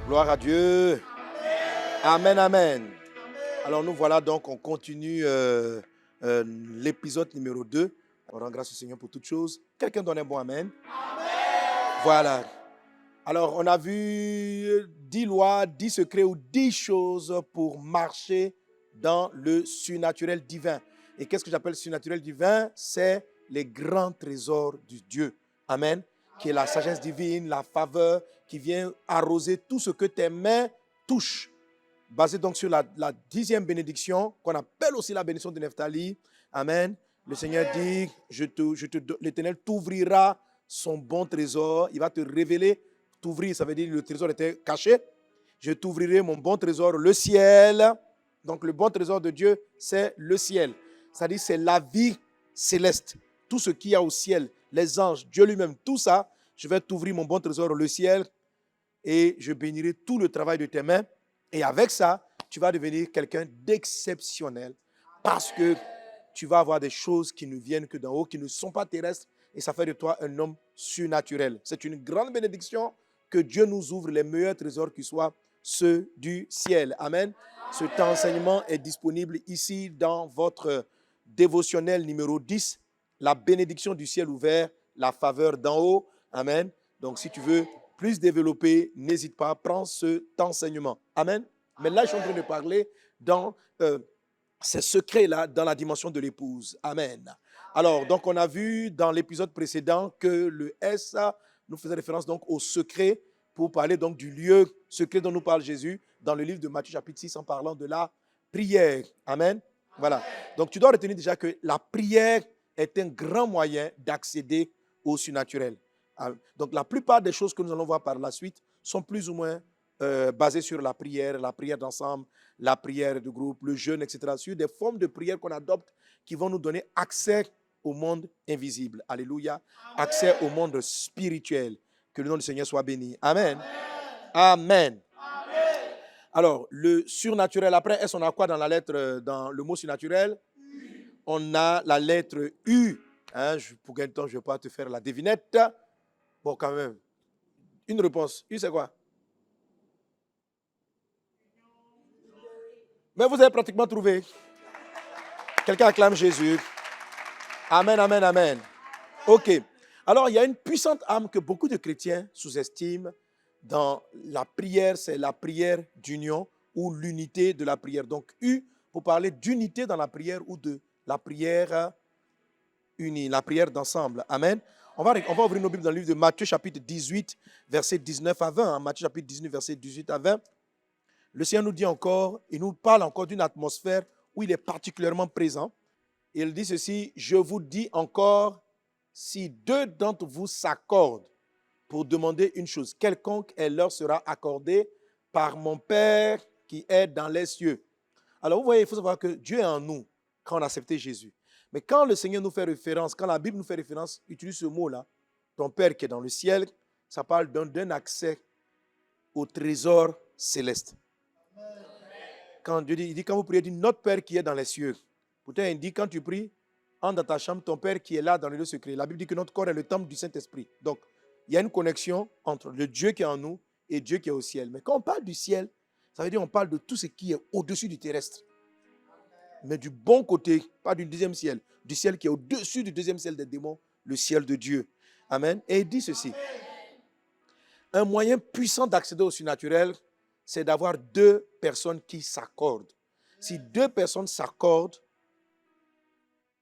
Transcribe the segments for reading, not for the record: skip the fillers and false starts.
Gloire à Dieu. Amen, amen. Alors nous voilà donc, on continue l'épisode numéro 2. On rend grâce au Seigneur pour toutes choses. Quelqu'un donne un bon amen. Voilà. Alors on a vu 10 lois, 10 secrets ou 10 choses pour marcher dans le surnaturel divin. Et qu'est-ce que j'appelle surnaturel divin? C'est les grands trésors du Dieu. Amen. Qui est la sagesse divine, la faveur qui vient arroser tout ce que tes mains touchent. Basé donc sur la 10e bénédiction, qu'on appelle aussi la bénédiction de Nephtali. Amen. Le Seigneur dit, l'Éternel t'ouvrira son bon trésor. Il va te révéler. T'ouvrir, ça veut dire que le trésor était caché. Je t'ouvrirai mon bon trésor, le ciel. Donc le bon trésor de Dieu, c'est le ciel. C'est-à-dire c'est la vie céleste. Tout ce qu'il y a au ciel, les anges, Dieu lui-même, tout ça, je vais t'ouvrir mon bon trésor, le ciel, et je bénirai tout le travail de tes mains. Et avec ça, tu vas devenir quelqu'un d'exceptionnel parce que tu vas avoir des choses qui ne viennent que d'en haut, qui ne sont pas terrestres, et ça fait de toi un homme surnaturel. C'est une grande bénédiction que Dieu nous ouvre les meilleurs trésors qui soient ceux du ciel. Amen. Cet enseignement est disponible ici dans votre dévotionnel numéro 10, la bénédiction du ciel ouvert, la faveur d'en haut. Amen. Donc si tu veux plus développer, n'hésite pas, prends cet enseignement. Amen. Mais là, je suis en train de parler dans ces secrets-là, dans la dimension de l'épouse. Amen. Alors, donc, on a vu dans l'épisode précédent que le S nous faisait référence donc au secret pour parler donc du lieu secret dont nous parle Jésus dans le livre de Matthieu chapitre 6 en parlant de la prière. Amen. Voilà. Donc, tu dois retenir déjà que la prière est un grand moyen d'accéder au surnaturel. Donc, la plupart des choses que nous allons voir par la suite sont plus ou moins basées sur la prière d'ensemble, la prière de groupe, le jeûne, etc. Sur des formes de prière qu'on adopte qui vont nous donner accès au monde invisible. Alléluia. Accès au monde spirituel. Que le nom du Seigneur soit béni. Amen. Amen. Alors, le surnaturel, après, est-ce qu'on a quoi dans la lettre, dans le mot surnaturel? On a la lettre U. Pour quel temps je ne vais pas te faire la devinette. Bon, quand même. Une réponse. U, c'est quoi? Mais vous avez pratiquement trouvé. Quelqu'un acclame Jésus. Amen, amen, amen. OK. Alors, il y a une puissante âme que beaucoup de chrétiens sous-estiment dans la prière, c'est la prière d'union ou l'unité de la prière. Donc, U, pour parler d'unité dans la prière ou de la prière unie, la prière d'ensemble. Amen. On va ouvrir nos Bibles dans le livre de Matthieu, chapitre 18, versets 19 à 20. Matthieu, chapitre 19, versets 18 à 20. Le Seigneur nous dit encore, il nous parle encore d'une atmosphère où il est particulièrement présent. Il dit ceci, je vous dis encore, si 2 d'entre vous s'accordent pour demander une chose quelconque, elle leur sera accordée par mon Père qui est dans les cieux. Alors vous voyez, il faut savoir que Dieu est en nous quand on a accepté Jésus. Mais quand le Seigneur nous fait référence, quand la Bible nous fait référence, utilise ce mot-là, ton Père qui est dans le ciel, ça parle d'un accès au trésor céleste. Quand Dieu dit, il dit, quand vous priez, il dit notre Père qui est dans les cieux. Pourtant, il dit, quand tu pries, entre dans ta chambre, ton Père qui est là dans le lieu secret. La Bible dit que notre corps est le temple du Saint-Esprit. Donc, il y a une connexion entre le Dieu qui est en nous et Dieu qui est au ciel. Mais quand on parle du ciel, ça veut dire qu'on parle de tout ce qui est au-dessus du terrestre. Mais du bon côté, pas du deuxième ciel, du ciel qui est au-dessus du deuxième ciel des démons, le ciel de Dieu. Amen. Et il dit ceci. Un moyen puissant d'accéder au surnaturel, c'est d'avoir 2 personnes qui s'accordent. Si 2 personnes s'accordent,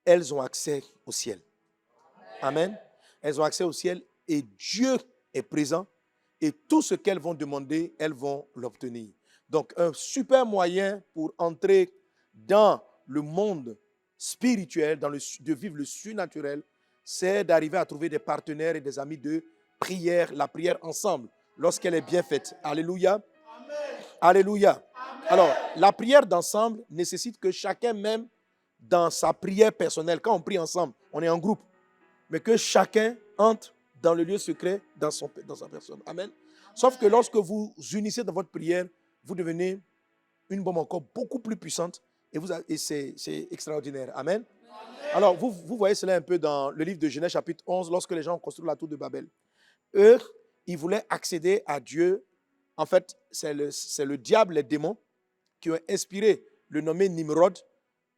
elles ont accès au ciel. Amen. Elles ont accès au ciel et Dieu est présent et tout ce qu'elles vont demander, elles vont l'obtenir. Donc, un super moyen pour entrer dans le monde spirituel, de vivre le surnaturel, c'est d'arriver à trouver des partenaires et des amis de prière, la prière ensemble, lorsqu'elle est bien faite. Alléluia. Amen. Alléluia. Amen. Alors, la prière d'ensemble nécessite que chacun même dans sa prière personnelle, quand on prie ensemble, on est en groupe, mais que chacun entre dans le lieu secret dans sa personne. Amen. Sauf que lorsque vous unissez dans votre prière, vous devenez une bombe encore beaucoup plus puissante et c'est extraordinaire. Amen. Alors, vous voyez cela un peu dans le livre de Genèse chapitre 11, lorsque les gens ont construit la tour de Babel. Eux, ils voulaient accéder à Dieu En fait, c'est le diable, les démons, qui ont inspiré le nommé Nimrod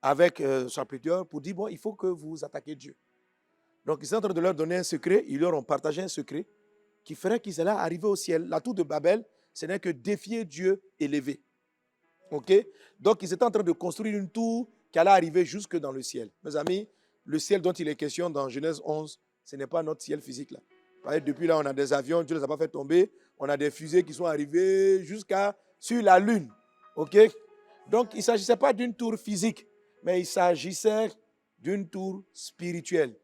avec son plusieurs pour dire, bon, il faut que vous attaquiez Dieu. Donc, ils sont en train de leur donner un secret, ils leur ont partagé un secret qui ferait qu'ils allaient arriver au ciel. La tour de Babel, ce n'est que défier Dieu élevé. OK? Donc, ils étaient en train de construire une tour qui allait arriver jusque dans le ciel. Mes amis, le ciel dont il est question dans Genèse 11, ce n'est pas notre ciel physique là. Depuis là, on a des avions, Dieu ne les a pas fait tomber. On a des fusées qui sont arrivées jusqu'à sur la lune. OK? Donc, il ne s'agissait pas d'une tour physique, mais il s'agissait d'une tour spirituelle.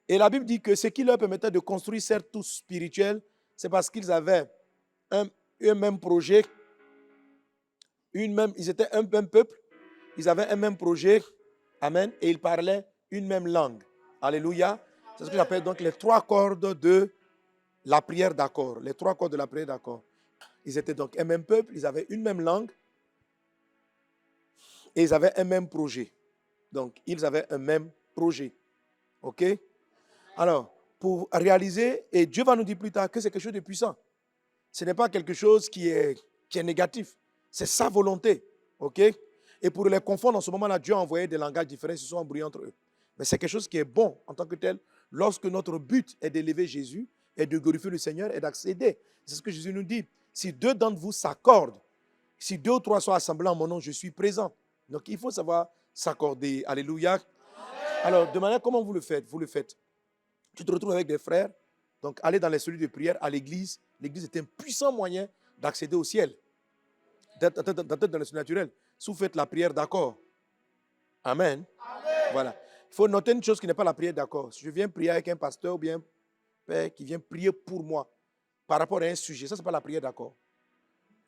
Et la Bible dit que ce qui leur permettait de construire cette tour spirituelle, c'est parce qu'ils avaient un même projet, ils étaient un même peuple, ils avaient un même projet, amen, et ils parlaient une même langue. Alléluia. C'est ce que j'appelle donc les 3 cordes de la prière d'accord. Les 3 cordes de la prière d'accord. Ils étaient donc un même peuple, ils avaient une même langue et ils avaient un même projet. Donc, ils avaient un même projet. OK? Alors, pour réaliser, et Dieu va nous dire plus tard que c'est quelque chose de puissant. Ce n'est pas quelque chose qui est négatif. C'est sa volonté. OK? Et pour les confondre, en ce moment-là, Dieu a envoyé des langages différents, ils se sont embrouillés entre eux. Mais c'est quelque chose qui est bon en tant que tel, lorsque notre but est d'élever Jésus et de glorifier le Seigneur et d'accéder. C'est ce que Jésus nous dit. Si 2 d'entre vous s'accordent, si 2 ou 3 sont assemblés en mon nom, je suis présent. Donc il faut savoir s'accorder. Alléluia. Alors, de manière, comment vous le faites? Vous le faites. Tu te retrouves avec des frères. Donc, aller dans les cellules de prière à l'église. L'église est un puissant moyen d'accéder au ciel. D'être dans le surnaturel. Si vous faites la prière d'accord. Amen. Voilà. Il faut noter une chose qui n'est pas la prière d'accord. Si je viens prier avec un pasteur ou bien un père qui vient prier pour moi par rapport à un sujet, ça, ce n'est pas la prière d'accord.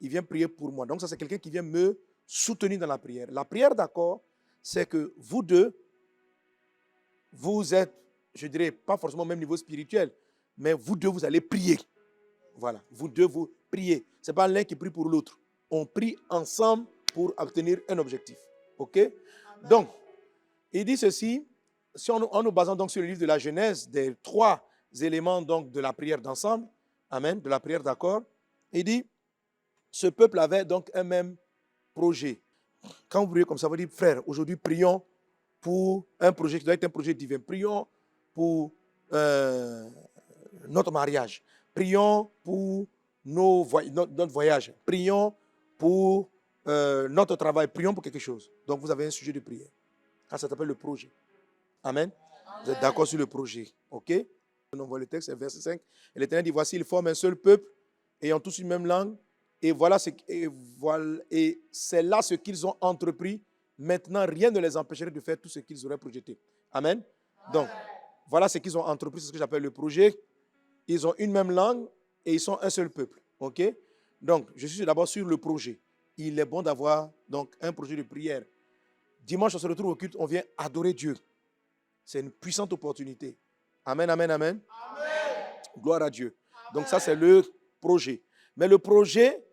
Il vient prier pour moi. Donc, ça, c'est quelqu'un qui vient me soutenir dans la prière. La prière d'accord, c'est que vous deux, vous êtes, je dirais, pas forcément au même niveau spirituel, mais vous deux, vous allez prier. Voilà. Vous deux, vous priez. Ce n'est pas l'un qui prie pour l'autre. On prie ensemble pour obtenir un objectif. OK? Donc, il dit ceci, si en nous basant donc sur le livre de la Genèse, des 3 éléments donc de la prière d'ensemble, amen, de la prière d'accord, il dit, ce peuple avait donc un même projet. Quand vous priez comme ça, vous dites, frère, aujourd'hui prions pour un projet qui doit être un projet divin. Prions pour notre mariage. Prions pour notre voyage. Prions pour notre travail. Prions pour quelque chose. Donc vous avez un sujet de prière. Ça s'appelle le projet. Amen. Vous êtes d'accord sur le projet. OK? On voit le texte, c'est verset 5. Et l'Éternel dit, voici, ils forment un seul peuple, ayant tous une même langue. Et c'est là ce qu'ils ont entrepris. Maintenant, rien ne les empêcherait de faire tout ce qu'ils auraient projeté. Amen. Donc, voilà ce qu'ils ont entrepris, c'est ce que j'appelle le projet. Ils ont une même langue et ils sont un seul peuple. OK? Donc, je suis d'abord sur le projet. Il est bon d'avoir donc un projet de prière. Dimanche, on se retrouve au culte, on vient adorer Dieu. C'est une puissante opportunité. Amen, amen, amen. Amen. Gloire à Dieu. Amen. Donc ça, c'est le projet. Mais le projet,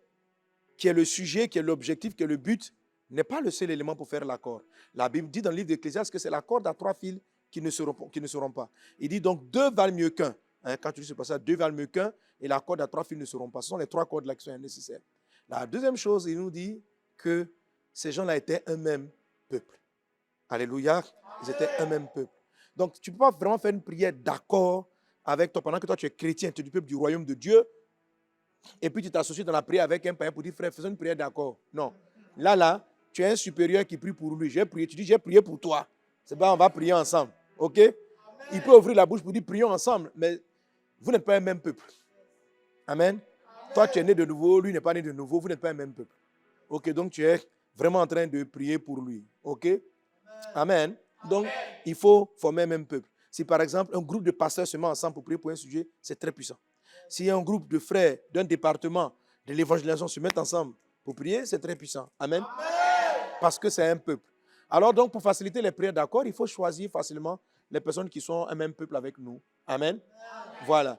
qui est le sujet, qui est l'objectif, qui est le but, n'est pas le seul élément pour faire l'accord. La Bible dit dans le livre d'Ecclésiaste que c'est la corde à 3 fils qui ne seront pas. Il dit donc 2 valent mieux qu'un. Quand tu dis ce passage, 2 valent mieux qu'un et la corde à 3 fils ne seront pas. Ce sont les 3 cordes là qui sont nécessaires. La deuxième chose, il nous dit que ces gens-là étaient un même peuple. Alléluia. Ils étaient un même peuple. Donc, tu ne peux pas vraiment faire une prière d'accord avec toi pendant que toi, tu es chrétien, tu es du peuple du royaume de Dieu, et puis tu t'associes dans la prière avec un païen pour dire, frère, faisons une prière d'accord. Non. Là, tu as un supérieur qui prie pour lui. J'ai prié. Tu dis, j'ai prié pour toi. C'est pas, on va prier ensemble. OK? Amen. Il peut ouvrir la bouche pour dire, prions ensemble, mais vous n'êtes pas un même peuple. Amen. Amen. Toi, tu es né de nouveau, lui n'est pas né de nouveau, vous n'êtes pas un même peuple. OK, donc tu es vraiment en train de prier pour lui. OK? Amen. Donc, il faut former un même peuple. Si par exemple, un groupe de pasteurs se met ensemble pour prier pour un sujet, c'est très puissant. Si un groupe de frères d'un département de l'évangélisation se mettent ensemble pour prier, c'est très puissant. Amen. Parce que c'est un peuple. Alors donc, pour faciliter les prières d'accord, il faut choisir facilement les personnes qui sont un même peuple avec nous. Amen. Voilà.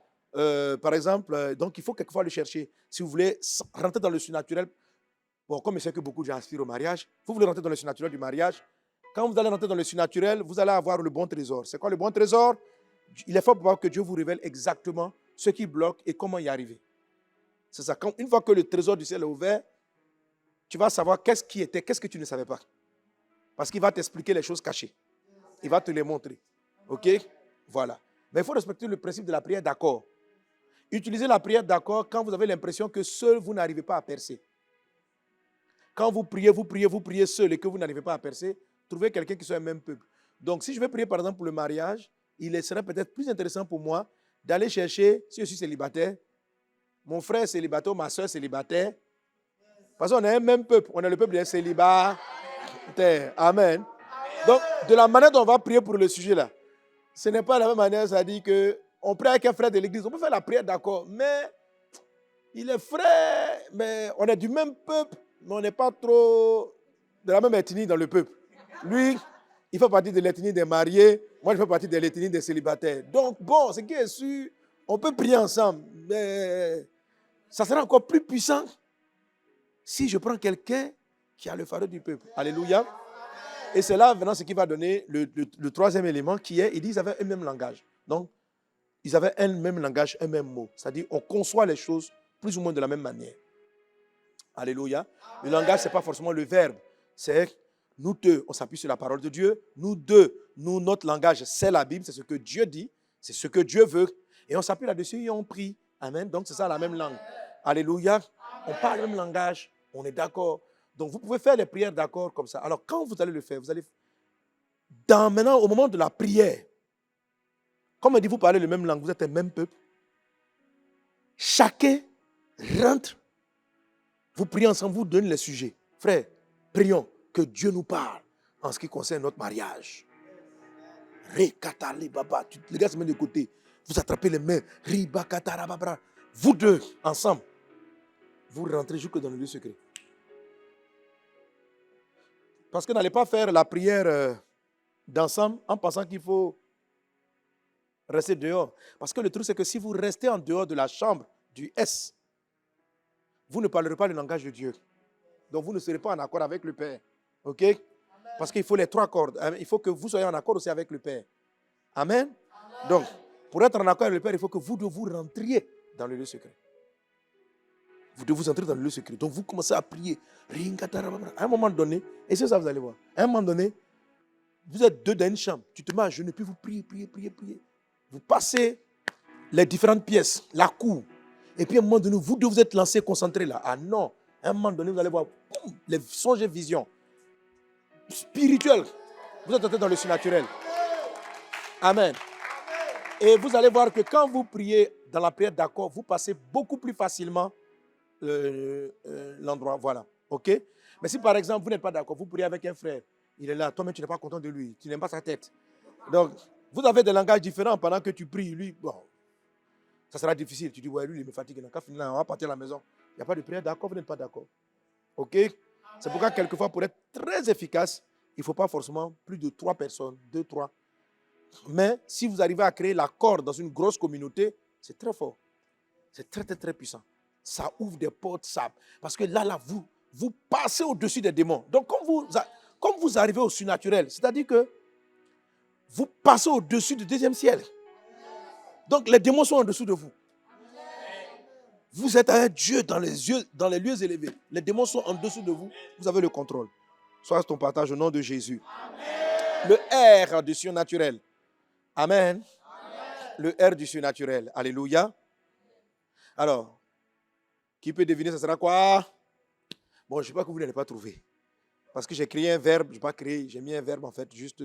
Par exemple, donc il faut quelquefois le chercher. Si vous voulez rentrer dans le surnaturel, bon, comme je sais que beaucoup de gens aspirent au mariage, vous voulez rentrer dans le surnaturel du mariage, quand vous allez rentrer dans le surnaturel, vous allez avoir le bon trésor. C'est quoi le bon trésor? Il est fort probable que Dieu vous révèle exactement ce qui bloque et comment y arriver. C'est ça. Une fois que le trésor du ciel est ouvert, tu vas savoir qu'est-ce qui était, qu'est-ce que tu ne savais pas. Parce qu'il va t'expliquer les choses cachées. Il va te les montrer. OK? Voilà. Mais il faut respecter le principe de la prière d'accord. Utilisez la prière d'accord quand vous avez l'impression que seul vous n'arrivez pas à percer. Quand vous priez seul et que vous n'arrivez pas à percer, trouvez quelqu'un qui soit le même peuple. Donc, si je vais prier par exemple pour le mariage, il serait peut-être plus intéressant pour moi d'aller chercher, si je suis célibataire, mon frère célibataire ou ma soeur célibataire, parce qu'on est un même peuple, on est le peuple des célibataires. Amen. Donc, de la manière dont on va prier pour le sujet là, ce n'est pas la même manière, ça dit qu'on prie avec un frère de l'église, on peut faire la prière d'accord, mais il est frère, mais on est du même peuple, mais on n'est pas trop de la même ethnie dans le peuple. Lui, il fait partie de l'ethnie des mariés, moi je fais partie de l'ethnie des célibataires. Donc bon, ce qui est sûr, on peut prier ensemble, mais ça sera encore plus puissant si je prends quelqu'un qui a le fardeau du peuple. Alléluia. Et c'est là maintenant ce qui va donner le troisième élément qui est, ils avaient un même langage. Donc, ils avaient un même langage, un même mot. C'est-à-dire, on conçoit les choses plus ou moins de la même manière. Alléluia. Le langage, ce n'est pas forcément le verbe. C'est nous deux, on s'appuie sur la parole de Dieu. Nous deux, notre langage, c'est la Bible, c'est ce que Dieu dit, c'est ce que Dieu veut. Et on s'appuie là-dessus et on prie. Amen. Donc, c'est ça la même langue. Alléluia. On parle le même langage, on est d'accord. Donc, vous pouvez faire les prières d'accord comme ça. Alors, quand vous allez le faire, vous allez... Maintenant, au moment de la prière, comme on dit, vous parlez le même langue, vous êtes le même peuple. Chacun rentre, vous priez ensemble, vous donnez les sujets. Frère, prions que Dieu nous parle en ce qui concerne notre mariage. Les gars se mettent de côté, vous attrapez les mains. Vous deux, ensemble, vous rentrez jusque dans le lieu secret. Parce que n'allez pas faire la prière d'ensemble en pensant qu'il faut rester dehors. Parce que le truc, c'est que si vous restez en dehors de la chambre du S, vous ne parlerez pas le langage de Dieu. Donc, vous ne serez pas en accord avec le Père. OK? Parce qu'il faut les trois cordes. Il faut que vous soyez en accord aussi avec le Père. Amen? Donc, pour être en accord avec le Père, il faut que vous rentriez dans le lieu secret. Vous devez vous entrer dans le lieu secret. Donc, vous commencez à prier. À un moment donné, et c'est ça vous allez voir. À un moment donné, vous êtes deux dans une chambre. Tu te mets à genoux, puis vous priez. Vous passez les différentes pièces, la cour. Et puis à un moment donné, vous deux vous êtes lancés, concentrés là. Ah non, à un moment donné, vous allez voir boum, les songes et visions spirituelles. Vous êtes entrés dans le surnaturel. Amen. Et vous allez voir que quand vous priez dans la prière d'accord, vous passez beaucoup plus facilement l'endroit. Voilà. OK? Mais si par exemple, vous n'êtes pas d'accord, vous priez avec un frère, il est là, toi-même tu n'es pas content de lui, tu n'aimes pas sa tête. Donc, vous avez des langages différents pendant que tu pries. Lui, bon, ça sera difficile. Tu dis, ouais, lui, il me fatigue. On va partir à la maison. Il n'y a pas de prière d'accord, vous n'êtes pas d'accord. OK? C'est pourquoi, quelquefois, pour être très efficace, il ne faut pas forcément plus de 3 personnes, 2, 3. Mais si vous arrivez à créer l'accord dans une grosse communauté, c'est très fort. C'est très, très, très puissant. Ça ouvre des portes, ça. Parce que là, vous passez au-dessus des démons. Donc, comme vous arrivez au surnaturel, c'est-à-dire que vous passez au-dessus du deuxième ciel. Donc, les démons sont en dessous de vous. Vous êtes un Dieu dans les lieux élevés. Les démons sont en dessous de vous. Vous avez le contrôle. Sois ton partage au nom de Jésus. Amen. Le R du surnaturel. Amen. Le R du surnaturel. Alléluia. Alors, qui peut deviner, ça sera quoi? Bon, je ne sais pas que vous n'allez pas trouver. Parce que j'ai créé un verbe. J'ai mis un verbe en fait, juste...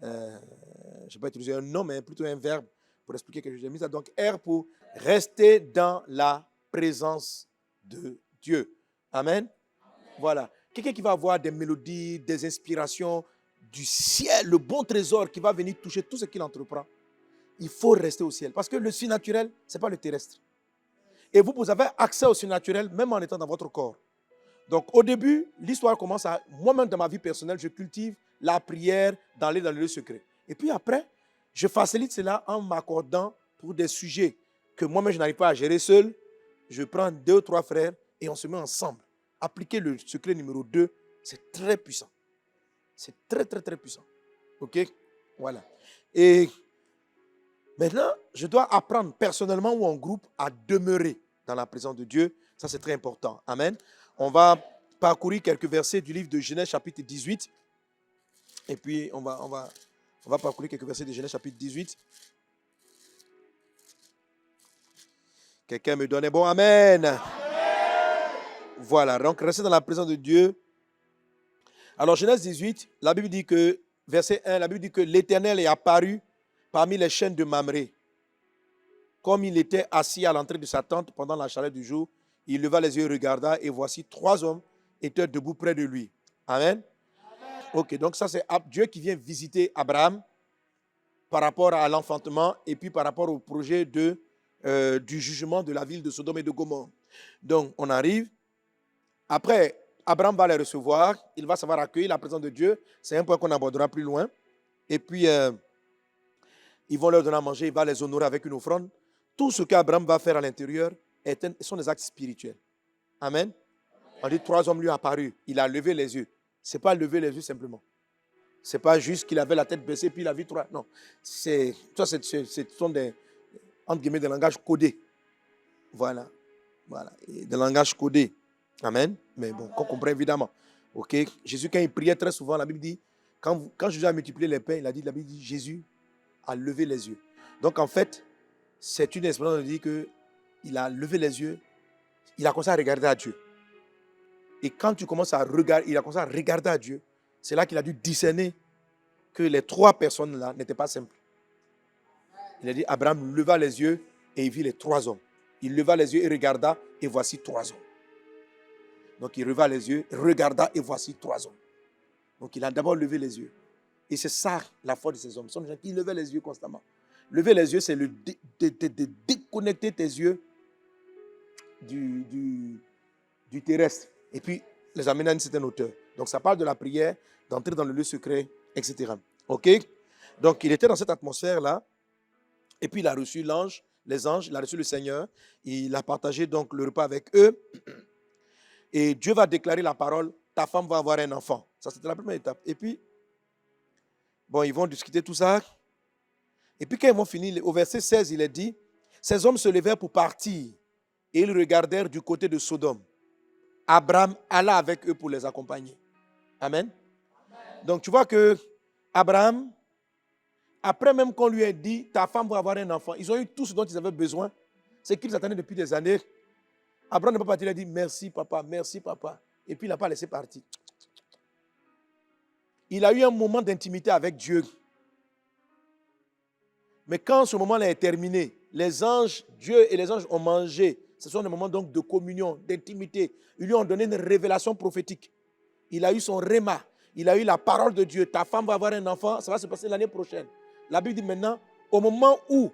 je n'ai pas utilisé un nom, mais plutôt un verbe pour expliquer que j'ai mis ça. Donc, R pour rester dans la présence de Dieu. Amen. Voilà. Quelqu'un qui va avoir des mélodies, des inspirations du ciel, le bon trésor qui va venir toucher tout ce qu'il entreprend. Il faut rester au ciel. Parce que le surnaturel, ce n'est pas le terrestre. Et vous avez accès au surnaturel même en étant dans votre corps. Donc, au début, l'histoire commence à... Moi-même, dans ma vie personnelle, je cultive la prière, d'aller dans le lieu secret. Et puis après, je facilite cela en m'accordant pour des sujets que moi-même, je n'arrive pas à gérer seul. Je prends 2 ou 3 frères et on se met ensemble. Appliquer le secret numéro 2, c'est très puissant. C'est très, très, très puissant. OK? Voilà. Et maintenant, je dois apprendre personnellement ou en groupe à demeurer. dans la présence de Dieu. Ça, c'est très important. Amen. On va parcourir quelques versets du livre de Genèse chapitre 18. Et puis, on va parcourir quelques versets de Genèse chapitre 18. Quelqu'un me donne un bon amen. Amen. Voilà, donc restez dans la présence de Dieu. Alors, Genèse 18, la Bible dit que, verset 1, la Bible dit que l'Éternel est apparu parmi les chaînes de Mamré. Comme il était assis à l'entrée de sa tente pendant la chaleur du jour, il leva les yeux, regarda, et voici 3 hommes étaient debout près de lui. Amen. Amen. Ok, donc ça c'est Dieu qui vient visiter Abraham par rapport à l'enfantement et puis par rapport au projet du jugement de la ville de Sodome et de Gomorrhe. Donc on arrive. Après, Abraham va les recevoir. Il va savoir accueillir la présence de Dieu. C'est un point qu'on abordera plus loin. Et puis, ils vont leur donner à manger. Il va les honorer avec une offrande. Tout ce qu'Abraham va faire à l'intérieur sont des actes spirituels. Amen. On dit 3 hommes lui sont apparus. Il a levé les yeux. Ce n'est pas lever les yeux simplement. Ce n'est pas juste qu'il avait la tête baissée puis il a vu 3. Non. Ce sont des, entre guillemets, des langages codés. Voilà. Et des langages codés. Amen. Mais bon, qu'on comprend évidemment. Ok. Jésus, quand il priait très souvent, la Bible dit, quand Jésus a multiplié les pains, la Bible dit, Jésus a levé les yeux. Donc en fait, c'est une expression qui dit qu'il a levé les yeux, il a commencé à regarder à Dieu. Et quand tu commences à regarder, il a commencé à regarder à Dieu, c'est là qu'il a dû discerner que les 3 personnes-là n'étaient pas simples. Il a dit, Abraham leva les yeux et il vit les 3 hommes. Il leva les yeux et regarda, et voici 3 hommes. Donc il leva les yeux, regarda, et voici 3 hommes. Donc il a d'abord levé les yeux. Et c'est ça la foi de ces hommes. Ce sont des gens qui levaient les yeux constamment. Lever les yeux, c'est de déconnecter tes yeux du terrestre. Et puis les amener à une certaine hauteur. Donc ça parle de la prière, d'entrer dans le lieu secret, etc. Ok? Donc il était dans cette atmosphère-là. Et puis il a reçu les anges, il a reçu le Seigneur. Il a partagé donc le repas avec eux. Et Dieu va déclarer la parole, ta femme va avoir un enfant. Ça, c'était la première étape. Et puis, bon, ils vont discuter tout ça. Et puis quand ils vont finir, au verset 16, il est dit, ces hommes se levèrent pour partir et ils regardèrent du côté de Sodome. Abraham alla avec eux pour les accompagner. Amen. Amen. Donc tu vois que Abraham, après même qu'on lui ait dit, ta femme va avoir un enfant, ils ont eu tout ce dont ils avaient besoin. C'est qu'ils attendaient depuis des années. Abraham n'est pas parti, il a dit, merci papa, merci papa. Et puis il n'a pas laissé partir. Il a eu un moment d'intimité avec Dieu. Mais quand ce moment-là est terminé, les anges, Dieu et les anges ont mangé. Ce sont des moments donc de communion, d'intimité. Ils lui ont donné une révélation prophétique. Il a eu son réma. Il a eu la parole de Dieu. Ta femme va avoir un enfant, ça va se passer l'année prochaine. La Bible dit maintenant, au moment où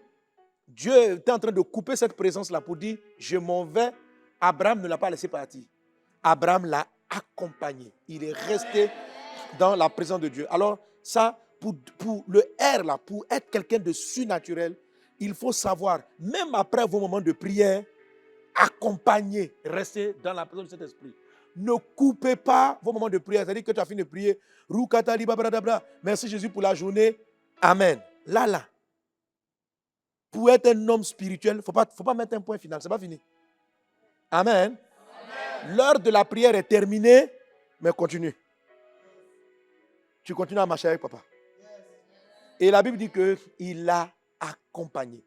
Dieu était en train de couper cette présence-là pour dire, je m'en vais, Abraham ne l'a pas laissé partir. Abraham l'a accompagné. Il est resté dans la présence de Dieu. Alors ça, pour le R là, pour être quelqu'un de surnaturel, il faut savoir, même après vos moments de prière, accompagner, rester dans la présence de cet esprit. Ne coupez pas vos moments de prière. C'est-à-dire que tu as fini de prier. Merci Jésus pour la journée. Amen. Là. Pour être un homme spirituel, il ne faut pas mettre un point final. Ce n'est pas fini. Amen. Amen. L'heure de la prière est terminée, mais continue. Tu continues à marcher avec papa. Et la Bible dit qu'il l'a accompagné.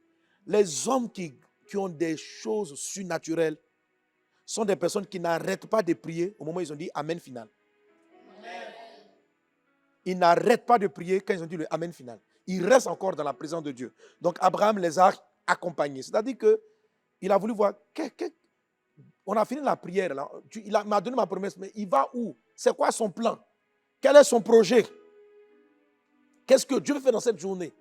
Les hommes qui ont des choses surnaturelles sont des personnes qui n'arrêtent pas de prier au moment où ils ont dit Amen final. Amen. Ils n'arrêtent pas de prier quand ils ont dit le Amen final. Ils restent encore dans la présence de Dieu. Donc Abraham les a accompagnés. C'est-à-dire qu'il a voulu voir, on a fini la prière, là. Il m'a donné ma promesse, mais il va où? C'est quoi son plan? Quel est son projet? Qu'est-ce que Dieu veut faire dans cette journée?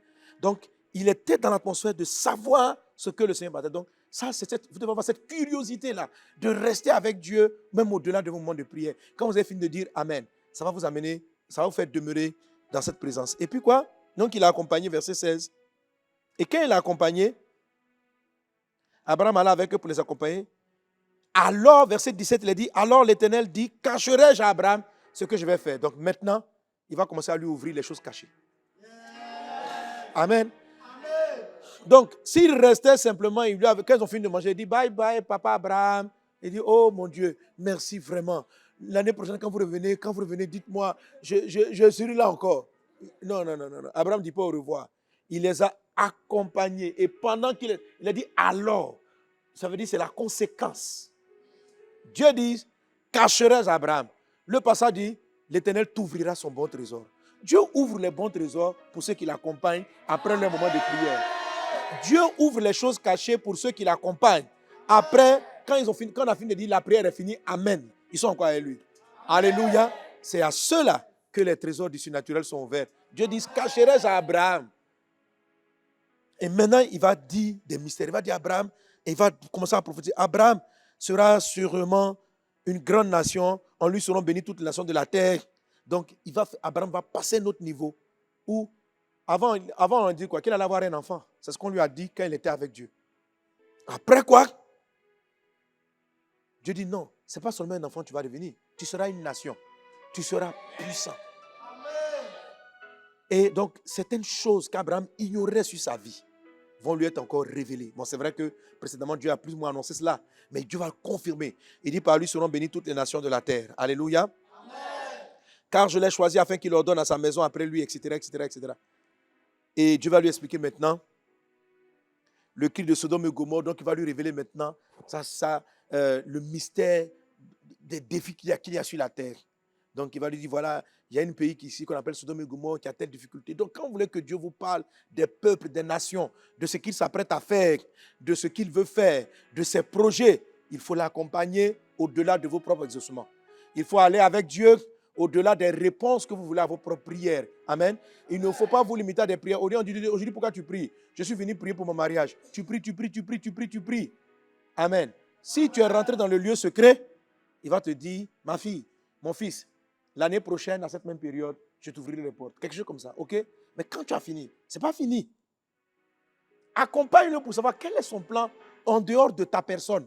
Donc, il était dans l'atmosphère de savoir ce que le Seigneur va faire. Donc, ça, vous devez avoir cette curiosité-là de rester avec Dieu, même au-delà de vos moments de prière. Quand vous avez fini de dire Amen, ça va vous amener, ça va vous faire demeurer dans cette présence. Et puis quoi? Donc, il a accompagné, verset 16. Et quand il a accompagné, Abraham alla avec eux pour les accompagner. Alors, verset 17, il a dit, alors l'Éternel dit, cacherai-je à Abraham ce que je vais faire? Donc maintenant, il va commencer à lui ouvrir les choses cachées. Amen. Donc, s'il restait simplement, quand ils ont fini de manger, il dit bye bye, papa Abraham. Il dit, oh mon Dieu, merci vraiment. L'année prochaine, quand vous revenez, dites-moi, je serai là encore. Non. Abraham ne dit pas au revoir. Il les a accompagnés. Et pendant il a dit alors, ça veut dire c'est la conséquence. Dieu dit, cacherai Abraham. Le passage dit, l'Éternel t'ouvrira son bon trésor. Dieu ouvre les bons trésors pour ceux qui l'accompagnent après leur moment de prière. Dieu ouvre les choses cachées pour ceux qui l'accompagnent. Après, quand on a fini de dire la prière est finie, Amen. Ils sont encore avec lui. Alléluia. C'est à ceux-là que les trésors du surnaturel sont ouverts. Dieu dit, cacherai à Abraham. Et maintenant, il va dire des mystères. Il va dire à Abraham, et il va commencer à prophétiser. Abraham sera sûrement une grande nation. En lui seront bénies toutes les nations de la terre. Donc, Abraham va passer à un autre niveau. Où, avant on dit quoi? Qu'il allait avoir un enfant. C'est ce qu'on lui a dit quand il était avec Dieu. Après quoi? Dieu dit non, ce n'est pas seulement un enfant que tu vas devenir. Tu seras une nation. Tu seras puissant. Et donc, certaines choses qu'Abraham ignorait sur sa vie vont lui être encore révélées. Bon, c'est vrai que précédemment, Dieu a plus ou moins annoncé cela, mais Dieu va le confirmer. Il dit, par lui seront bénies toutes les nations de la terre. Alléluia. Amen. Car je l'ai choisi afin qu'il ordonne à sa maison après lui, etc., etc., etc. Et Dieu va lui expliquer maintenant le cri de Sodome et Gomorrhe. Donc, il va lui révéler maintenant le mystère des défis qu'il y a sur la terre. Donc, il va lui dire, voilà, il y a un pays ici qu'on appelle Sodome et Gomorrhe qui a telle difficulté. Donc, quand vous voulez que Dieu vous parle des peuples, des nations, de ce qu'il s'apprête à faire, de ce qu'il veut faire, de ses projets, il faut l'accompagner au-delà de vos propres exaucements. Il faut aller avec Dieu au-delà des réponses que vous voulez à vos propres prières. Amen. Il ne faut pas vous limiter à des prières. Aujourd'hui, pourquoi tu pries? Je suis venu prier pour mon mariage. Tu pries. Amen. Si tu es rentré dans le lieu secret, il va te dire, ma fille, mon fils, l'année prochaine, à cette même période, je t'ouvrirai les portes. Quelque chose comme ça, ok? Mais quand tu as fini, ce n'est pas fini. Accompagne-le pour savoir quel est son plan en dehors de ta personne.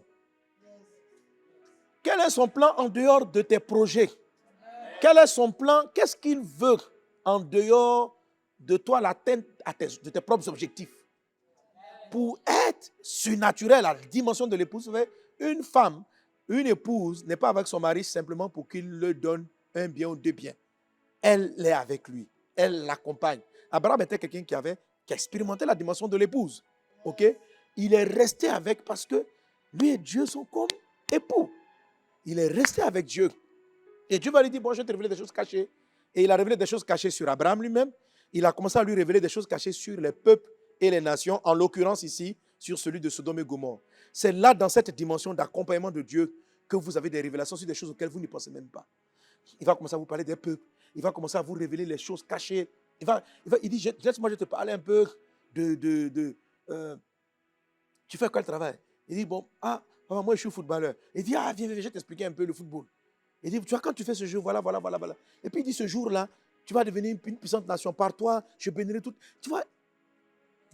Quel est son plan en dehors de tes projets? Quel est son plan? Qu'est-ce qu'il veut en dehors de toi, l'atteinte de tes propres objectifs? Pour être surnaturel à la dimension de l'épouse, une femme, une épouse n'est pas avec son mari simplement pour qu'il lui donne un bien ou deux biens. Elle est avec lui. Elle l'accompagne. Abraham était quelqu'un qui expérimentait la dimension de l'épouse. Ok? Il est resté avec parce que lui et Dieu sont comme époux. Il est resté avec Dieu. Et Dieu va lui dire, bon, je vais te révéler des choses cachées. Et il a révélé des choses cachées sur Abraham lui-même. Il a commencé à lui révéler des choses cachées sur les peuples et les nations, en l'occurrence ici, sur celui de Sodome et Gomorrhe. C'est là, dans cette dimension d'accompagnement de Dieu, que vous avez des révélations sur des choses auxquelles vous ne pensez même pas. Il va commencer à vous parler des peuples. Il va commencer à vous révéler les choses cachées. Il dit, laisse-moi, je te parler un peu tu fais quel travail? Il dit, bon, papa, moi je suis footballeur. Il dit, viens, je vais t'expliquer un peu le football. Il dit, tu vois, quand tu fais ce jeu, voilà. Et puis il dit, ce jour-là, tu vas devenir une puissante nation. Par toi, je bénirai tout. Tu vois?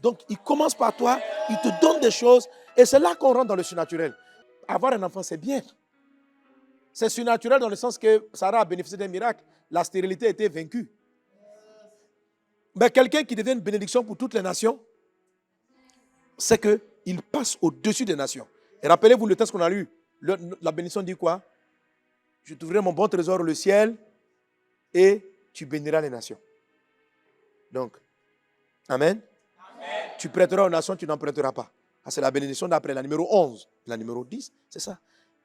Donc, il commence par toi, il te donne des choses, et c'est là qu'on rentre dans le surnaturel. Avoir un enfant, c'est bien. C'est surnaturel dans le sens que Sarah a bénéficié d'un miracle. La stérilité a été vaincue. Mais quelqu'un qui devient une bénédiction pour toutes les nations, c'est qu'il passe au-dessus des nations. Et rappelez-vous le texte qu'on a lu. La bénédiction dit quoi? Je t'ouvrirai mon bon trésor, le ciel, et tu béniras les nations. Donc, Amen. Amen. Tu prêteras aux nations, tu n'en prêteras pas. C'est la bénédiction d'après, la numéro 11. La numéro 10, c'est ça.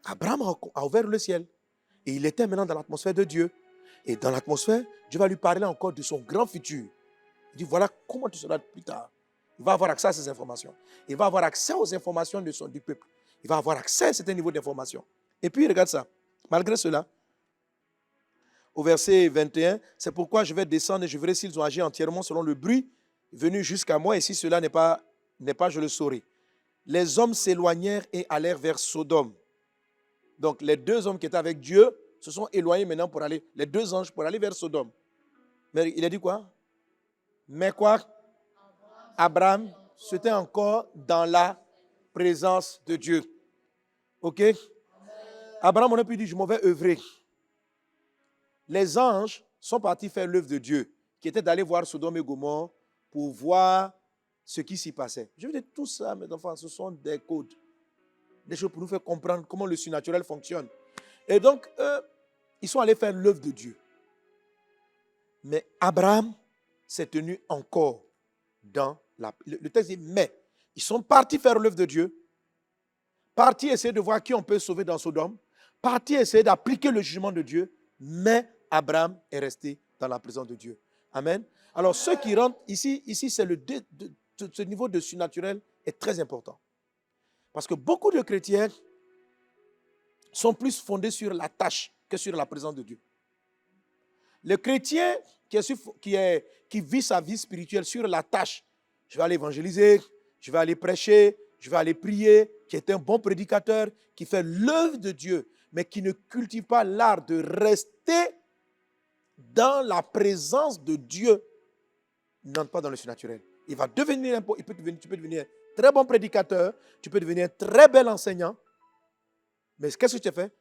Abraham a ouvert le ciel. Et il était maintenant dans l'atmosphère de Dieu. Et dans l'atmosphère, Dieu va lui parler encore de son grand futur. Il dit, voilà comment tu seras plus tard. Il va avoir accès à ces informations. Il va avoir accès aux informations du peuple. Il va avoir accès à un certain niveau d'information. Et puis, regarde ça. Malgré cela, au verset 21, c'est pourquoi je vais descendre et je verrai s'ils ont agi entièrement selon le bruit venu jusqu'à moi. Et si cela n'est pas, je le saurai. Les hommes s'éloignèrent et allèrent vers Sodome. Donc, les deux hommes qui étaient avec Dieu se sont éloignés maintenant pour aller, les deux anges pour aller vers Sodome. Mais il a dit quoi? Mais quoi? Abraham, c'était encore dans la présence de Dieu. Ok? Abraham, on a pu dire, je m'en vais œuvrer. Les anges sont partis faire l'œuvre de Dieu, qui était d'aller voir Sodome et Gomorrhe pour voir ce qui s'y passait. Je veux dire, tout ça, mes enfants, ce sont des codes. Des choses pour nous faire comprendre comment le surnaturel fonctionne. Et donc, ils sont allés faire l'œuvre de Dieu. Mais Abraham s'est tenu encore dans la... Le texte dit, mais ils sont partis faire l'œuvre de Dieu, partis essayer de voir qui on peut sauver dans Sodome, partis essayer d'appliquer le jugement de Dieu, mais Abraham est resté dans la présence de Dieu. Amen. Alors, ceux qui rentrent ici c'est ce niveau de surnaturel est très important. Parce que beaucoup de chrétiens sont plus fondés sur la tâche que sur la présence de Dieu. Le chrétien qui vit sa vie spirituelle sur la tâche, je vais aller évangéliser, je vais aller prêcher, je vais aller prier, qui est un bon prédicateur, qui fait l'œuvre de Dieu, mais qui ne cultive pas l'art de rester dans la présence de Dieu, n'entre pas dans le surnaturel. Il va devenir tu peux devenir un très bon prédicateur, tu peux devenir un très bel enseignant, mais qu'est-ce que tu as fait?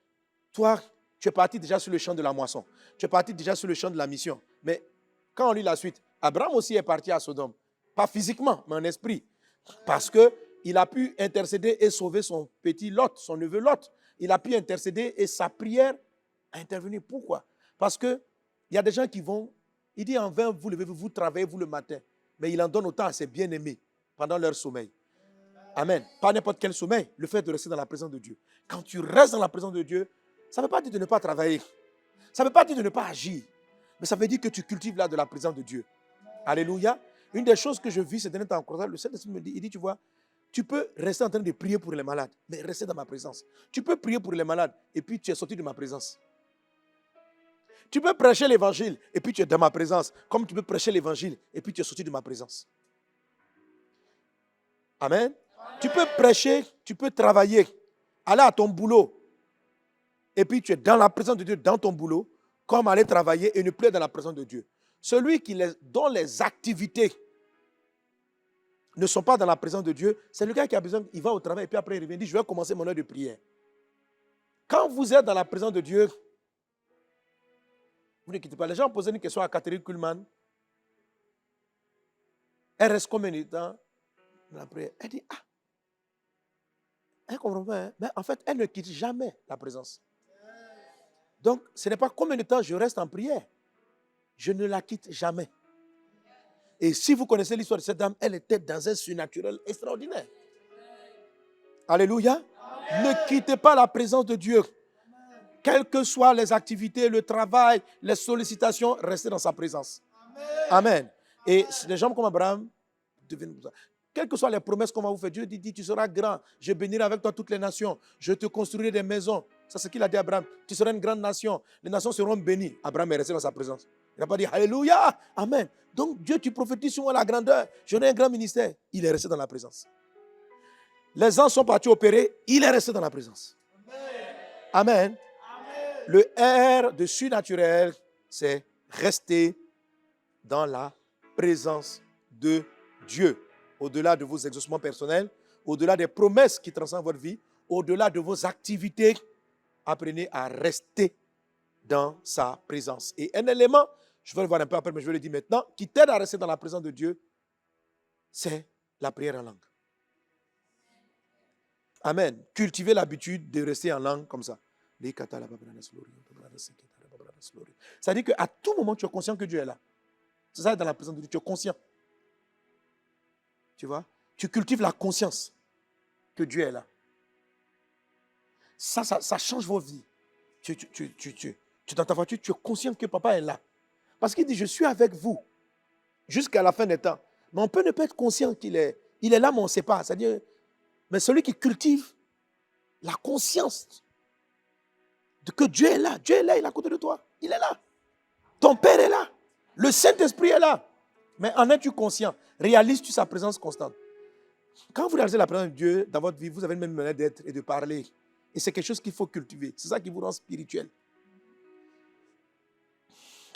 Toi, tu es parti déjà sur le champ de la moisson. Tu es parti déjà sur le champ de la mission. Mais quand on lit la suite, Abraham aussi est parti à Sodome. Pas physiquement, mais en esprit. Parce qu'il a pu intercéder et sauver son petit Lot, son neveu Lot. Il a pu intercéder et sa prière a intervenu. Pourquoi? Parce qu'il y a des gens qui vont, il dit en vain, vous levez-vous, vous travaillez, vous le matin. Mais il en donne autant à ses bien-aimés pendant leur sommeil. Amen. Pas n'importe quel sommeil, le fait de rester dans la présence de Dieu. Quand tu restes dans la présence de Dieu, ça ne veut pas dire de ne pas travailler. Ça ne veut pas dire de ne pas agir. Mais ça veut dire que tu cultives là de la présence de Dieu. Alléluia. Une des choses que je vis ces derniers temps, le Saint-Esprit me dit, il dit, tu vois, tu peux rester en train de prier pour les malades, mais rester dans ma présence. Tu peux prier pour les malades et puis tu es sorti de ma présence. Tu peux prêcher l'évangile et puis tu es dans ma présence. Comme tu peux prêcher l'évangile et puis tu es sorti de ma présence. Amen. Tu peux prêcher, tu peux travailler, aller à ton boulot. Et puis tu es dans la présence de Dieu, dans ton boulot, comme aller travailler et ne plus être dans la présence de Dieu. Celui dont les activités ne sont pas dans la présence de Dieu, c'est le gars qui a besoin, il va au travail et puis après il revient, il dit, je vais commencer mon heure de prière. Quand vous êtes dans la présence de Dieu, vous ne quittez pas. Les gens posaient une question à Catherine Kuhlman. Elle reste combien de temps dans la prière? Elle dit, elle ne comprend pas. Hein? Mais en fait, elle ne quitte jamais la présence. Donc, ce n'est pas combien de temps je reste en prière. Je ne la quitte jamais. Et si vous connaissez l'histoire de cette dame, elle était dans un surnaturel extraordinaire. Alléluia. Amen. Ne quittez pas la présence de Dieu. Quelles que soient les activités, le travail, les sollicitations, restez dans sa présence. Amen. Et les gens comme Abraham deviennent comme ça. Quelles que soient les promesses qu'on va vous faire, Dieu dit, tu seras grand, je bénirai avec toi toutes les nations, je te construirai des maisons. Ça, c'est ce qu'il a dit à Abraham. Tu seras une grande nation, les nations seront bénies. Abraham est resté dans sa présence. Il n'a pas dit Alléluia, Amen. Donc Dieu, tu prophétises sur moi la grandeur, j'aurai un grand ministère. Il est resté dans la présence. Les gens sont partis opérer, il est resté dans la présence. Amen. Amen. Le R de surnaturel, c'est rester dans la présence de Dieu. Au-delà de vos exaucements personnels, au-delà des promesses qui transcendent votre vie, au-delà de vos activités, apprenez à rester dans sa présence. Et un élément, je vais le voir un peu après, mais je vais le dire maintenant, qui t'aide à rester dans la présence de Dieu, c'est la prière en langue. Amen. Cultivez l'habitude de rester en langue comme ça. C'est-à-dire qu'à tout moment, tu es conscient que Dieu est là. C'est ça, dans la présence de Dieu, tu es conscient. Tu vois? Tu cultives la conscience que Dieu est là. Ça change vos vies. Tu es dans ta voiture, tu es conscient que papa est là. Parce qu'il dit, je suis avec vous jusqu'à la fin des temps. Mais on peut ne pas être conscient qu'il est. Il est là, mais on ne sait pas. C'est-à-dire, mais celui qui cultive la conscience de que Dieu est là, il est à côté de toi. Il est là. Ton Père est là. Le Saint-Esprit est là. Mais en es-tu conscient? Réalises-tu sa présence constante? Quand vous réalisez la présence de Dieu dans votre vie, vous avez une même manière d'être et de parler. Et c'est quelque chose qu'il faut cultiver. C'est ça qui vous rend spirituel.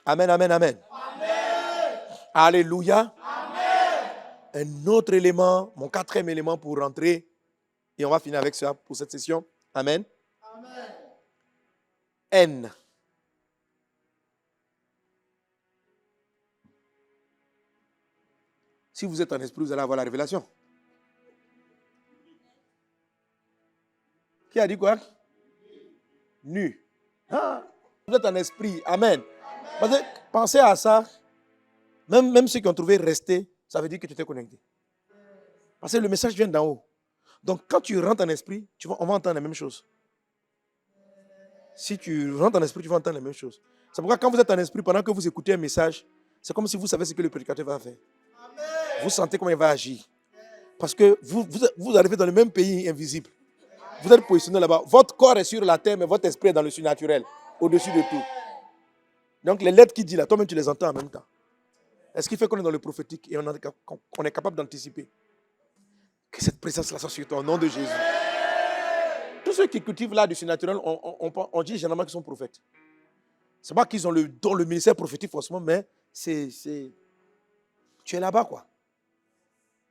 Amen, amen, amen. Amen. Alléluia. Amen. Un autre élément, mon quatrième élément pour rentrer, et on va finir avec ça pour cette session. Amen. Amen. N. Si vous êtes en esprit, vous allez avoir la révélation. Qui a dit quoi? Nu. Ah, vous êtes en esprit. Amen. Pensez à ça. Même ceux qui ont trouvé rester, ça veut dire que tu t'es connecté. Parce que le message vient d'en haut. Donc, quand tu rentres en esprit, on va entendre la même chose. Si tu rentres en esprit, tu vas entendre la même chose. C'est pourquoi quand vous êtes en esprit, pendant que vous écoutez un message, c'est comme si vous savez ce que le prédicateur va faire. Vous sentez comment il va agir. Parce que vous arrivez dans le même pays invisible. Vous êtes positionné là-bas. Votre corps est sur la terre, mais votre esprit est dans le surnaturel, au-dessus de tout. Donc, les lettres qu'il dit là, toi-même, tu les entends en même temps. Est-ce qu'il fait qu'on est dans le prophétique et on est capable d'anticiper? Que cette présence-là soit sur toi, au nom de Jésus. Tous ceux qui cultivent là du surnaturel, on dit généralement qu'ils sont prophètes. Ce n'est pas qu'ils ont le ministère prophétique forcément, mais tu es là-bas, quoi.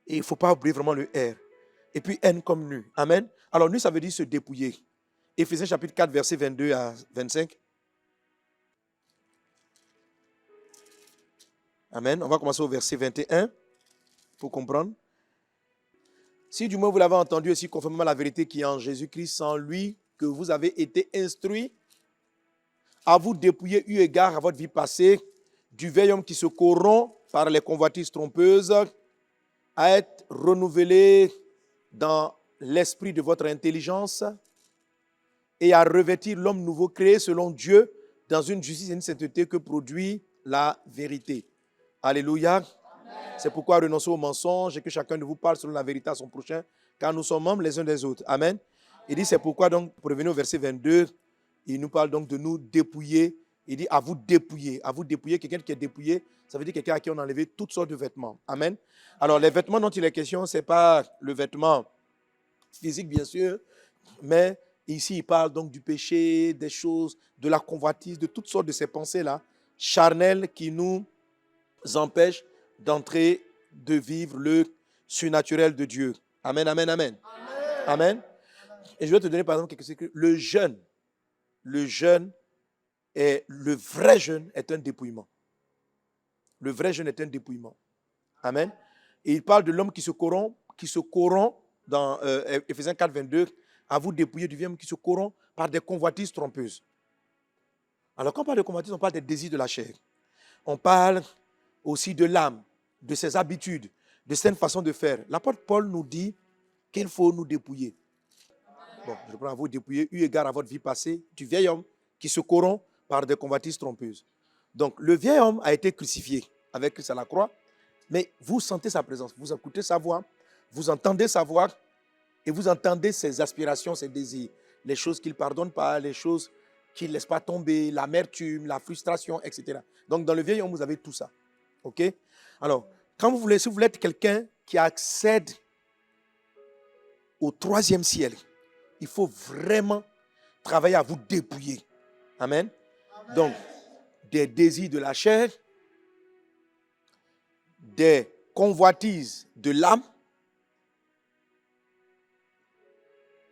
Et il ne faut pas oublier vraiment le R. Et puis N comme nu. Amen. Alors nu, ça veut dire se dépouiller. Éphésiens chapitre 4, versets 22 à 25. Amen. On va commencer au verset 21 pour comprendre. Si du moins vous l'avez entendu aussi conformément à la vérité qui est en Jésus-Christ, sans lui que vous avez été instruits, à vous dépouiller eu égard à votre vie passée, du vieil homme qui se corrompt par les convoitises trompeuses, à être renouvelé dans l'esprit de votre intelligence et à revêtir l'homme nouveau créé selon Dieu dans une justice et une sainteté que produit la vérité. Alléluia. C'est pourquoi renoncez au mensonge et que chacun de vous parle selon la vérité à son prochain, car nous sommes membres les uns des autres. Amen. Il dit, c'est pourquoi donc, pour revenir au verset 22, il nous parle donc de nous dépouiller. Il dit, à vous dépouiller. À vous dépouiller, quelqu'un qui est dépouillé, ça veut dire quelqu'un à qui on a enlevé toutes sortes de vêtements. Amen. Alors, les vêtements dont il est question, ce n'est pas le vêtement physique, bien sûr, mais ici, il parle donc du péché, des choses, de la convoitise, de toutes sortes de ces pensées-là, charnelles, qui nous empêchent d'entrer, de vivre le surnaturel de Dieu. Amen, amen, amen. Amen. Amen. Et je vais te donner par exemple quelque chose. Le jeûne le vrai jeûne est un dépouillement. Le vrai jeûne est un dépouillement. Amen. Et il parle de l'homme qui se corrompt dans Éphésiens 4, 22, à vous dépouiller du vieil homme qui se corrompt par des convoitises trompeuses. Alors quand on parle de convoitises, on parle des désirs de la chair. On parle aussi de l'âme, de ses habitudes, de certaines façons de faire. L'apôtre Paul nous dit qu'il faut nous dépouiller. Bon, je prends à vous dépouiller, eu égard à votre vie passée, du vieil homme qui se corrompt par des convoitises trompeuses. Donc, le vieil homme a été crucifié avec Christ à la croix, mais vous sentez sa présence, vous écoutez sa voix, vous entendez sa voix, et vous entendez ses aspirations, ses désirs, les choses qu'il ne pardonne pas, les choses qu'il ne laisse pas tomber, l'amertume, la frustration, etc. Donc, dans le vieil homme, vous avez tout ça. OK? Alors, si vous voulez être quelqu'un qui accède au troisième ciel, il faut vraiment travailler à vous dépouiller. Amen. Amen. Donc, des désirs de la chair, des convoitises de l'âme,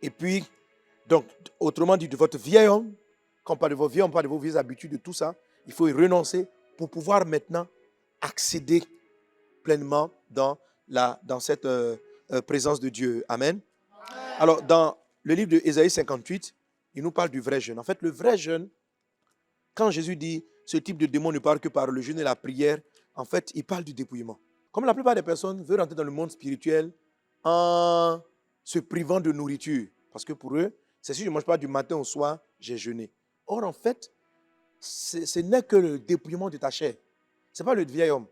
et puis, donc, autrement dit, de votre vieil homme, quand on parle de vos vieilles, on parle de vos vieilles habitudes, de tout ça, il faut y renoncer pour pouvoir maintenant accéder pleinement dans cette présence de Dieu. Amen. Amen. Alors, dans le livre de Ésaïe 58, il nous parle du vrai jeûne. En fait, le vrai jeûne, quand Jésus dit ce type de démon ne parle que par le jeûne et la prière, en fait, il parle du dépouillement. Comme la plupart des personnes veulent rentrer dans le monde spirituel en se privant de nourriture. Parce que pour eux, c'est si je ne mange pas du matin au soir, j'ai jeûné. Or, en fait, ce n'est que le dépouillement de ta chair. Ce n'est pas le vieil homme.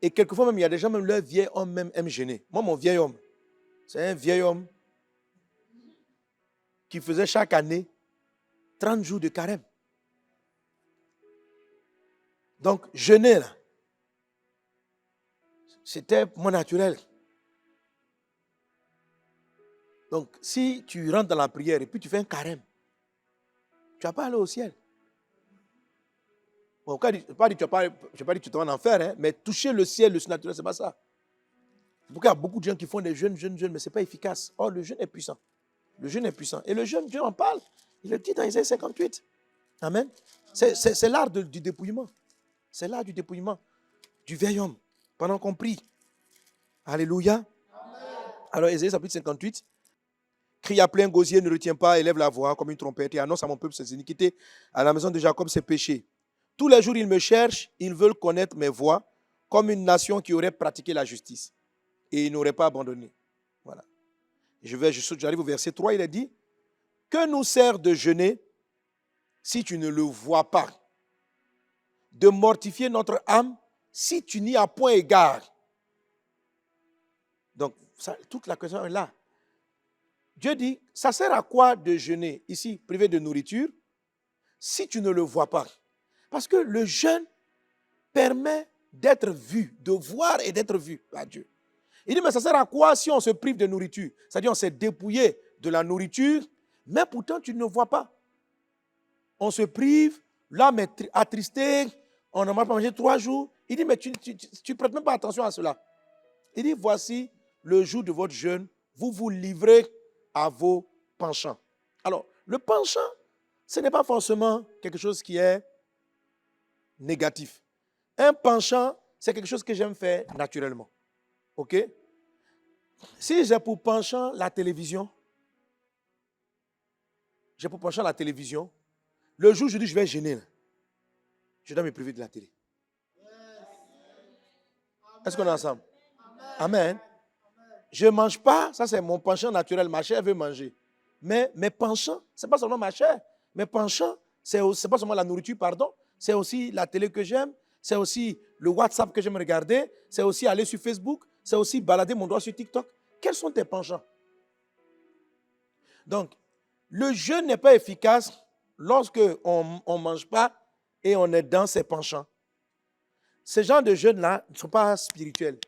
Et quelquefois même, il y a des gens, même leur vieil homme même aime jeûner. Moi, mon vieil homme, c'est un vieil homme qui faisait chaque année 30 jours de carême. Donc, jeûner, là, c'était mon naturel. Donc, si tu rentres dans la prière et puis tu fais un carême, tu ne vas pas aller au ciel. Bon, je ne vais pas dire que tu vas en enfer, hein, mais toucher le ciel, le surnaturel, ce n'est pas ça. C'est pourquoi il y a beaucoup de gens qui font des jeûnes, mais ce n'est pas efficace. Or, le jeûne est puissant. Le jeûne est puissant. Et le jeûne, Dieu en parle. Il le dit dans Isaïe 58. Amen. C'est l'art du dépouillement. C'est l'art du dépouillement du vieil homme pendant qu'on prie. Alléluia. Alors, Ésaïe chapitre 58. Crie à plein gosier, ne retiens pas, élève la voix comme une trompette et annonce à mon peuple ses iniquités, à la maison de Jacob ses péchés. Tous les jours, ils me cherchent, ils veulent connaître mes voies, comme une nation qui aurait pratiqué la justice et ils n'auraient pas abandonné. Voilà. J'arrive au verset 3, il a dit, que nous sert de jeûner si tu ne le vois pas, de mortifier notre âme si tu n'y as point égard. Donc, toute la question est là. Dieu dit, ça sert à quoi de jeûner ici, privé de nourriture, si tu ne le vois pas? Parce que le jeûne permet d'être vu, de voir et d'être vu par Dieu. Il dit, mais ça sert à quoi si on se prive de nourriture? C'est-à-dire, on s'est dépouillé de la nourriture, mais pourtant tu ne vois pas. On se prive, l'âme est attristée, on n'a pas mangé 3 jours. Il dit, mais tu ne prêtes même pas attention à cela. Il dit, voici le jour de votre jeûne, vous vous livrez à vos penchants. Alors, le penchant, ce n'est pas forcément quelque chose qui est négatif. Un penchant, c'est quelque chose que j'aime faire naturellement. OK? Si j'ai pour penchant la télévision, le jour où je dis je vais jeûner, je dois me priver de la télé. Est-ce qu'on est ensemble? Amen. Je ne mange pas, ça c'est mon penchant naturel, ma chair veut manger. Mais mes penchants, ce n'est pas seulement ma chair. Mes penchants, ce n'est pas seulement la nourriture, pardon. C'est aussi la télé que j'aime, c'est aussi le WhatsApp que j'aime regarder, c'est aussi aller sur Facebook, c'est aussi balader mon doigt sur TikTok. Quels sont tes penchants? Donc, le jeûne n'est pas efficace lorsque on ne mange pas et on est dans ses penchants. Ces genres de jeûnes-là ne sont pas spirituels.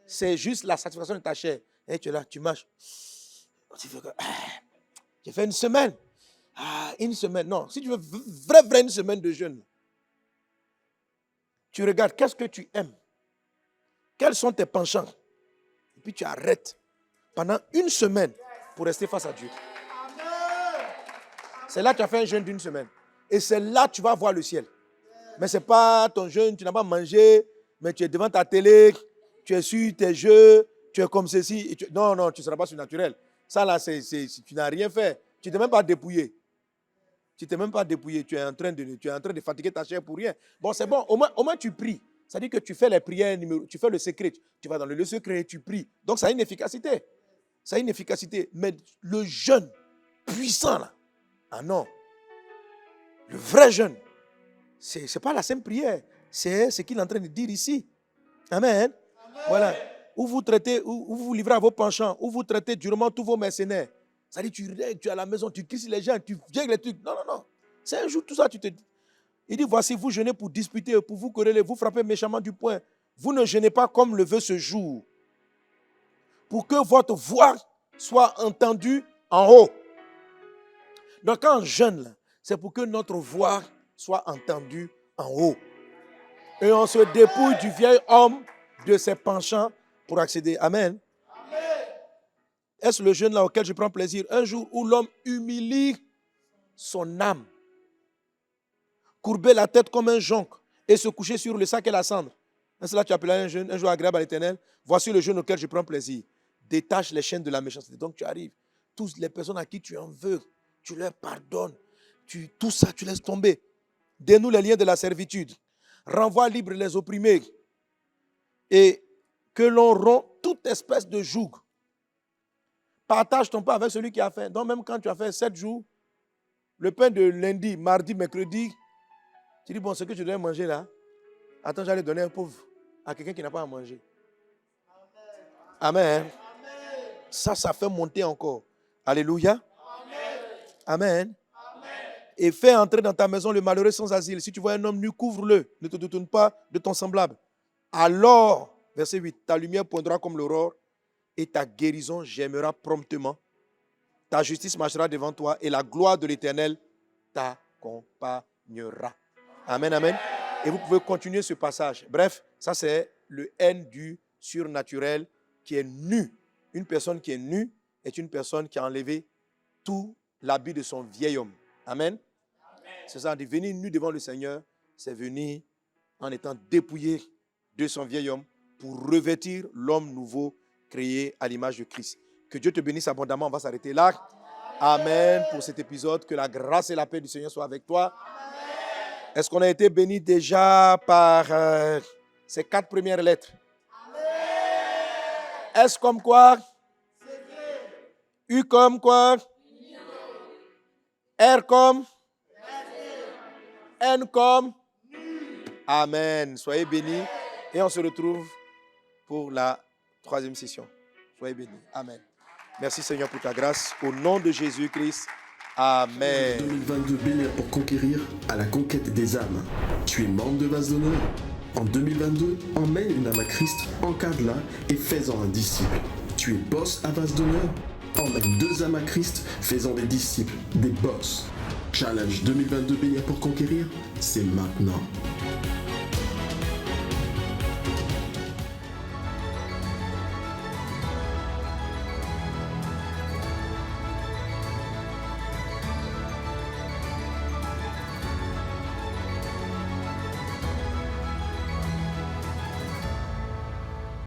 C'est juste la satisfaction de ta chair. Et tu es là, tu marches. J'ai fait une semaine. Une semaine. Non, si tu veux vrai une semaine de jeûne, tu regardes qu'est-ce que tu aimes. Quels sont tes penchants. Et puis tu arrêtes pendant une semaine pour rester face à Dieu. C'est là que tu as fait un jeûne d'une semaine. Et c'est là que tu vas voir le ciel. Mais ce n'est pas ton jeûne, tu n'as pas mangé, mais tu es devant ta télé, tu es sur tes jeux, tu es comme ceci. Et non, tu ne seras pas surnaturel. Ça là, tu n'as rien fait. Tu ne t'es même pas dépouillé. Tu es en train de fatiguer ta chair pour rien. Bon, c'est bon, au moins tu pries. C'est-à-dire que tu fais les prières, tu fais le secret. Tu vas dans le lieu secret et tu pries. Donc ça a une efficacité. Mais le jeûne puissant là, non. Le vrai jeûne, ce n'est pas la simple prière. C'est ce qu'il est en train de dire ici. Amen. Voilà. Où vous vous livrez à vos penchants, où vous traitez durement tous vos mercenaires. C'est-à-dire, tu es à la maison, tu cries sur les gens, tu viens les trucs. Non. C'est un jour, tout ça, il dit, voici, vous jeûnez pour disputer, pour vous quereller, vous frappez méchamment du poing. Vous ne jeûnez pas comme le veut ce jour. Pour que votre voix soit entendue en haut. Donc, quand on jeûne, c'est pour que notre voix soit entendue en haut. Et on se dépouille du vieil homme, de ses penchants pour accéder. Amen. Est-ce le jeûne là auquel je prends plaisir? Un jour où l'homme humilie son âme, courber la tête comme un jonc et se coucher sur le sac et la cendre. Est-ce là tu appelles un jeûne, un jour agréable à l'Éternel? Voici le jeûne auquel je prends plaisir. Détache les chaînes de la méchanceté. Donc tu arrives, toutes les personnes à qui tu en veux, tu leur pardonnes. Tout ça, tu laisses tomber. Dénoue les liens de la servitude. Renvoie libre les opprimés. Et que l'on rompt toute espèce de joug. Partage ton pain avec celui qui a faim. Donc même quand tu as fait 7 jours, le pain de lundi, mardi, mercredi, tu dis, bon, ce que je dois manger là, attends, j'allais donner un pauvre à quelqu'un qui n'a pas à manger. Amen. Ça fait monter encore. Alléluia. Amen. Et fais entrer dans ta maison le malheureux sans asile. Si tu vois un homme nu, couvre-le. Ne te détourne pas de ton semblable. Alors, verset 8, ta lumière poindra comme l'aurore et ta guérison germera promptement. Ta justice marchera devant toi et la gloire de l'Éternel t'accompagnera. Amen, amen. Et vous pouvez continuer ce passage. Bref, ça c'est le N du surnaturel qui est nu. Une personne qui est nue est une personne qui a enlevé tout l'habit de son vieil homme. Amen. C'est ça, de venir nu devant le Seigneur, c'est venir en étant dépouillé de son vieil homme pour revêtir l'homme nouveau créé à l'image de Christ. Que Dieu te bénisse abondamment. On va s'arrêter là. Amen pour cet épisode. Que la grâce et la paix du Seigneur soient avec toi. Est-ce qu'on a été béni déjà par ces 4 premières lettres? S comme quoi? U comme quoi? R comme? N comme? Amen. Soyez bénis. Et on se retrouve pour la 3e session. Soyez bénis. Amen. Merci Seigneur pour ta grâce. Au nom de Jésus-Christ. Amen. 2022 Bénir pour conquérir à la conquête des âmes. Tu es membre de Vase d'honneur. En 2022, emmène une âme à Christ, encadre-la et fais-en un disciple. Tu es boss à Vase d'honneur. Emmène 2 âmes à Christ, fais-en des disciples, des boss. Challenge 2022 Bénir pour conquérir, c'est maintenant.